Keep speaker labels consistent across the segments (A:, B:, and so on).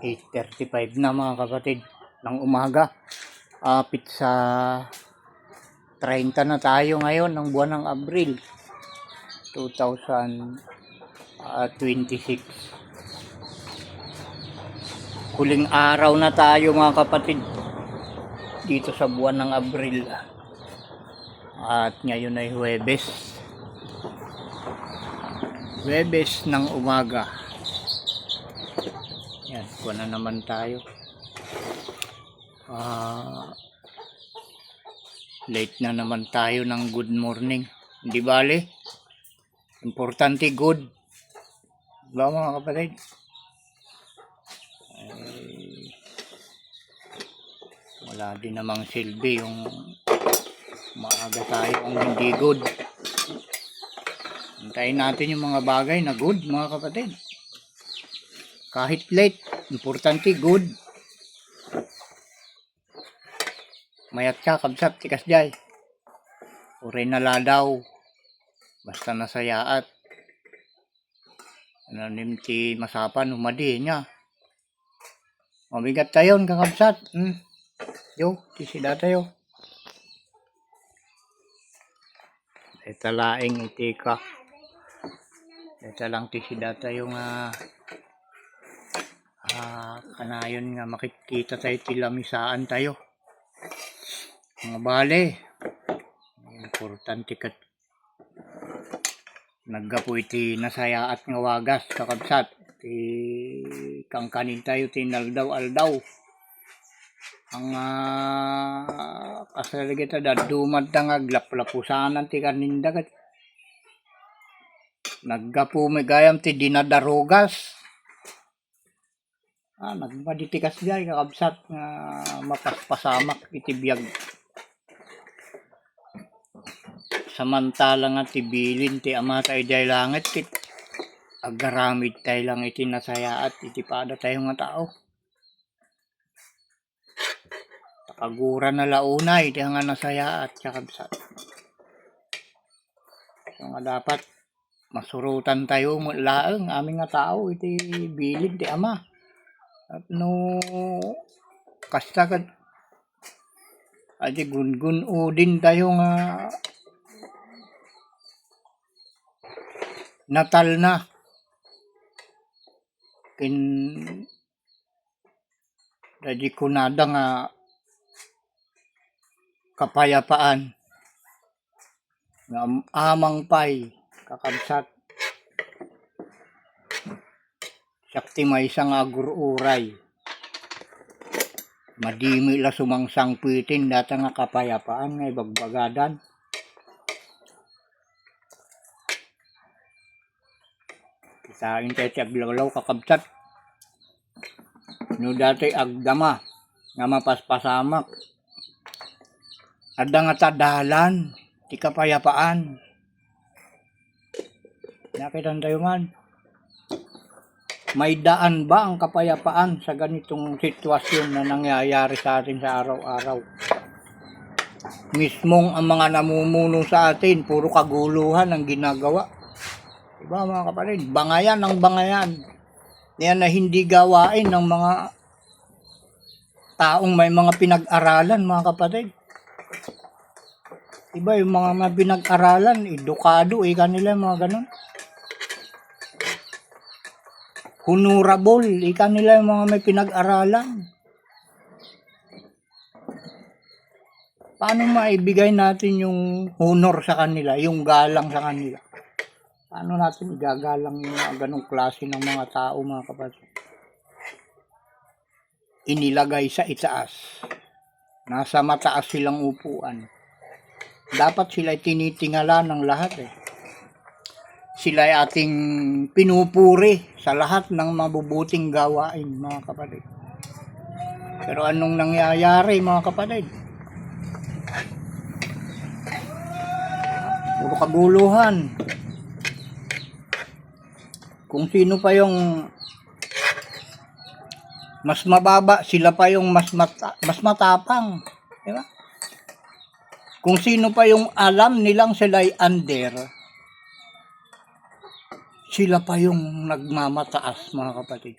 A: 8:35 na mga kapatid ng umaga. Apit sa 30 na tayo ngayon ng buwan ng Abril 2026. Huling araw na tayo mga kapatid dito sa buwan ng Abril. At ngayon ay Huwebes ng umaga. Yan, kuha na naman tayo. Late na naman tayo ng good morning. Hindi bale. Importante good. Diba mga kapatid? Wala din namang silbi yung maaga tayo ang hindi good. Hintayin natin yung mga bagay na good mga kapatid. Kahit late, importante good. Mayat ka, kabsat, tikas jay. Uray na ladaw. Basta nasayaat. Ananim ti masapan, umadi niya. Mabigat tayo, kakabsat. Yo, tisida tayo. Ito laing itika. Ito lang tisida tayo nga kanayon nga makikita tayo tilamisaan tayo. Mga bale. Importante kat naggapo iti nasayaat nga wagas kakabsat. Ti kangkanin tayo tinaldaw-aldaw. Ang kasaligita dadumad nga glaplapusanan ti kaninda kat naggapo may gayam ti dinadarugas. Nagmaditikas jay kakabsat nga mapaspasamak iti biyag. Samantala nga ti bilin ti amatay jay langit kit agaramid tayo lang iti nasayaat iti pada tayo nga tao. Takagura na launay iti nga nasayaat kakabsat. So nga dapat masurutan tayo laeng aming nga tao iti bilin ti ama. At no kasta kat adi gun udin tayo nga natal na kin dadi kunada nga kapayapaan nga amang pay kakabsat sakti may isang agururay madimi la sumangsang pitin data nga kapayapaan nga ibagbagadan. Kisain tayo ti aglalaw kakabsat no dati agdama nga mapaspasamak adda nga tadalan ti kapayapaan. Nakitan tayo man may daan ba ang kapayapaan sa ganitong sitwasyon na nangyayari sa atin sa araw-araw? Mismong ang mga namumuno sa atin, puro kaguluhan ang ginagawa. Diba mga kapatid? Bangayan ang bangayan. Yan na hindi gawain ng mga taong may mga pinag-aralan mga kapatid. Diba yung mga pinag-aralan, edukado, kanila mga ganun. Honorable, nila yung mga may pinag-aralan. Paano maibigay natin yung honor sa kanila, yung galang sa kanila? Paano natin igagalang yung ganong klase ng mga tao, mga kapatid? Inilagay sa itaas. Nasa mataas silang upuan. Dapat sila tinitingala ng lahat Sila ay ating pinupuri sa lahat ng mabubuting gawain mga kapatid. Pero anong nangyayari mga kapatid? Puro kaguluhan. Kung sino pa yung mas mababa, sila pa yung mas matapang. Diba? Kung sino pa yung alam nilang sila'y under, sila pa yung nagmamataas mga kapatid.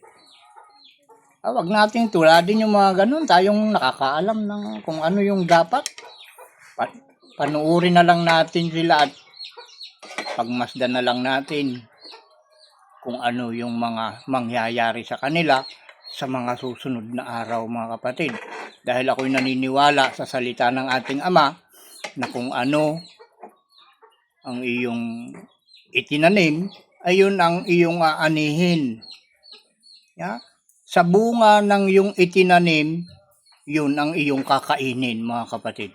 A: Wag nating tuladin yung mga ganun. Tayong nakakaalam ng kung ano yung dapat. Panuorin na lang natin sila at pagmasdan na lang natin kung ano yung mga mangyayari sa kanila sa mga susunod na araw, mga kapatid. Dahil ako'y naniniwala sa salita ng ating Ama na kung ano ang iyong itinanim, ayun ang iyong aanihin. Yeah? Sa bunga ng iyong itinanim, yun ang iyong kakainin, mga kapatid.